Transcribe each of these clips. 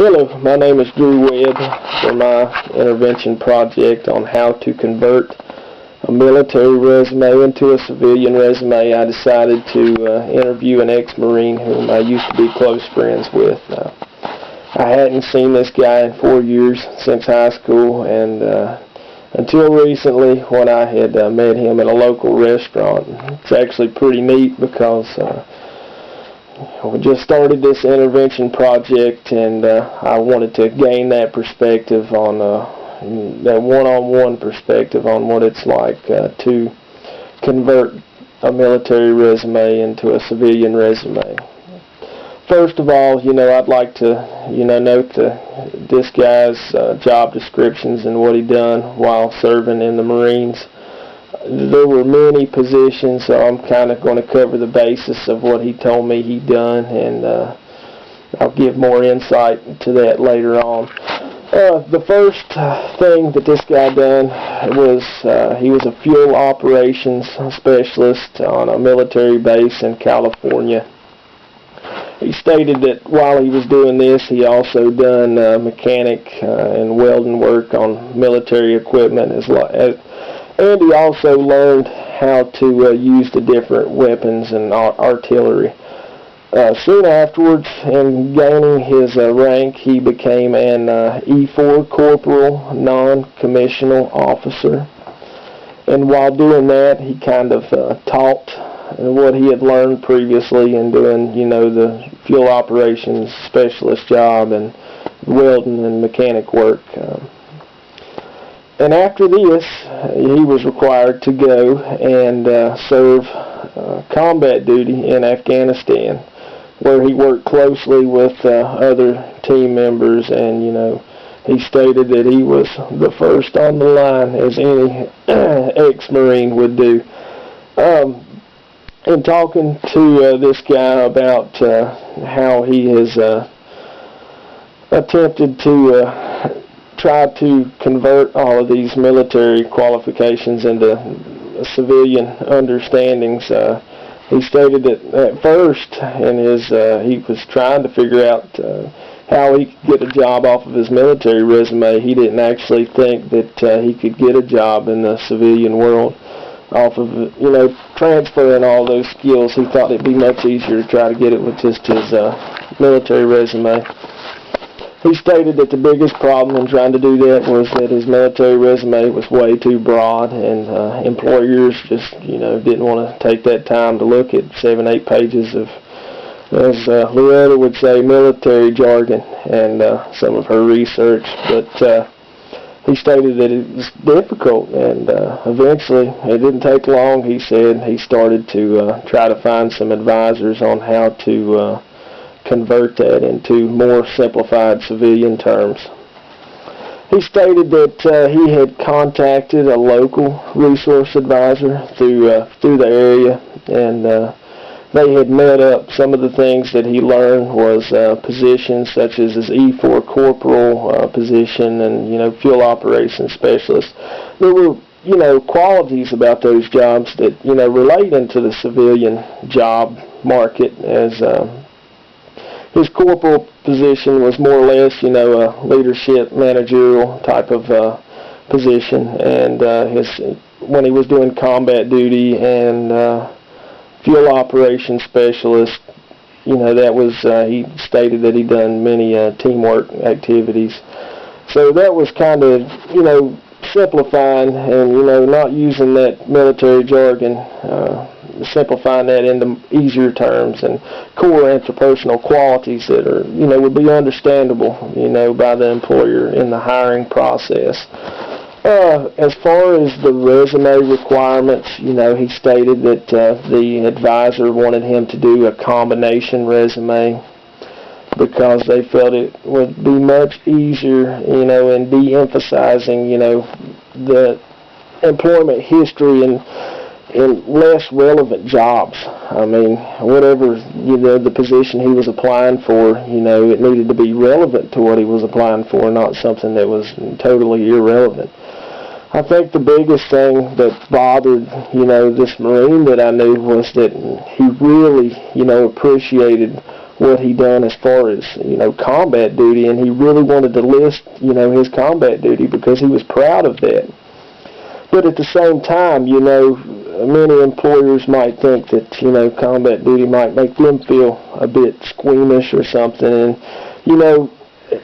Hello, my name is Drew Webb. For my intervention project on how to convert a military resume into a civilian resume, I decided to interview an ex-Marine whom I used to be close friends with. I hadn't seen this guy in 4 years since high school, and until recently when I had met him at a local restaurant. It's actually pretty neat because we just started this intervention project, and I wanted to gain that perspective on that one-on-one perspective on what it's like to convert a military resume into a civilian resume. First of all, I'd like to, note this guy's job descriptions and what he done while serving in the Marines. There were many positions, so I'm kind of going to cover the basis of what he told me he'd done, and I'll give more insight to that later on. The first thing that this guy done was he was a fuel operations specialist on a military base in California. He stated that while he was doing this, he also done mechanic and welding work on military equipment, and he also learned how to use the different weapons and artillery. Soon afterwards, in gaining his rank, he became an E4 corporal, non-commissional officer. And while doing that, he kind of taught what he had learned previously in doing, the fuel operations specialist job and welding and mechanic work. And after this, he was required to go and serve combat duty in Afghanistan, where he worked closely with other team members, and, he stated that he was the first on the line, as any ex-Marine would do. In talking to this guy about how he has attempted to try to convert all of these military qualifications into civilian understandings, he stated that at first he was trying to figure out how he could get a job off of his military resume. He didn't actually think that he could get a job in the civilian world off of, transferring all those skills. He thought it'd be much easier to try to get it with just his military resume. He stated that the biggest problem in trying to do that was that his military resume was way too broad, and employers just, didn't want to take that time to look at 7-8 pages of, as Loretta would say, military jargon and some of her research. But he stated that it was difficult, and eventually, it didn't take long, he said, he started to try to find some advisors on how to convert that into more simplified civilian terms. He stated that he had contacted a local resource advisor through the area, and they had met up. Some of the things that he learned was positions such as his E4 corporal position and fuel operations specialist. There were qualities about those jobs that relate into the civilian job market, as his corporal position was more or less, a leadership, managerial type of position, and when he was doing combat duty and fuel operations specialist, that was, he stated that he'd done many teamwork activities. So that was kind of, simplifying and, not using that military jargon, simplifying that into easier terms and core interpersonal qualities that are, would be understandable, by the employer in the hiring process. As far as the resume requirements, he stated that the advisor wanted him to do a combination resume because they felt it would be much easier, in de-emphasizing, the employment history and less relevant jobs. I mean, whatever, the position he was applying for, it needed to be relevant to what he was applying for, not something that was totally irrelevant. I think the biggest thing that bothered, this Marine that I knew was that he really, appreciated what he done as far as, combat duty, and he really wanted to list, his combat duty because he was proud of that. But at the same time, many employers might think that, combat duty might make them feel a bit squeamish or something, and,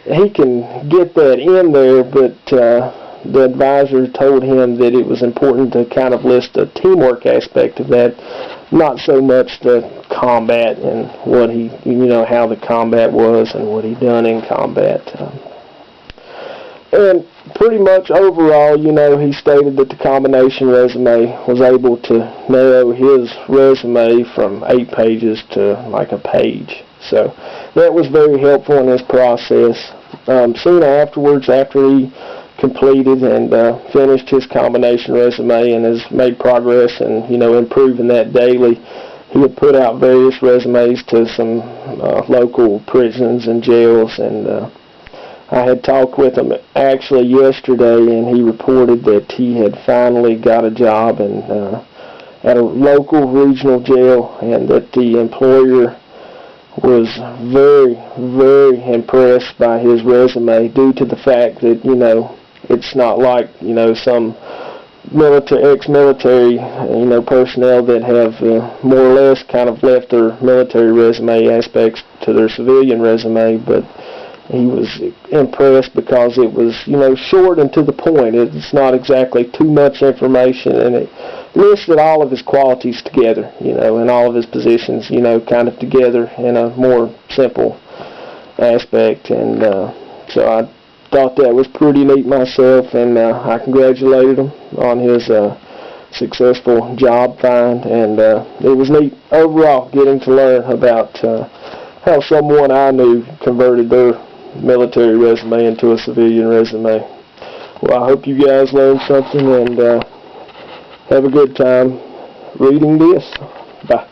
he can get that in there, but the advisor told him that it was important to kind of list the teamwork aspect of that, not so much the combat and what he, how the combat was and what he done in combat. And pretty much overall, he stated that the combination resume was able to narrow his resume from 8 pages to like a page. So that was very helpful in his process. Soon afterwards, after he completed and finished his combination resume and has made progress and, improving that daily, he had put out various resumes to some local prisons and jails, and I had talked with him actually yesterday, and he reported that he had finally got a job at a local regional jail, and that the employer was very, very impressed by his resume due to the fact that, it's not like, some ex-military, personnel that have more or less kind of left their military resume aspects to their civilian resume, but he was impressed because it was, short and to the point. It's not exactly too much information, and it listed all of his qualities together, and all of his positions, kind of together in a more simple aspect. And so I thought that was pretty neat myself, and I congratulated him on his successful job find, and it was neat overall getting to learn about how someone I knew converted their military resume into a civilian resume. Well, I hope you guys learned something, and have a good time reading this. Bye.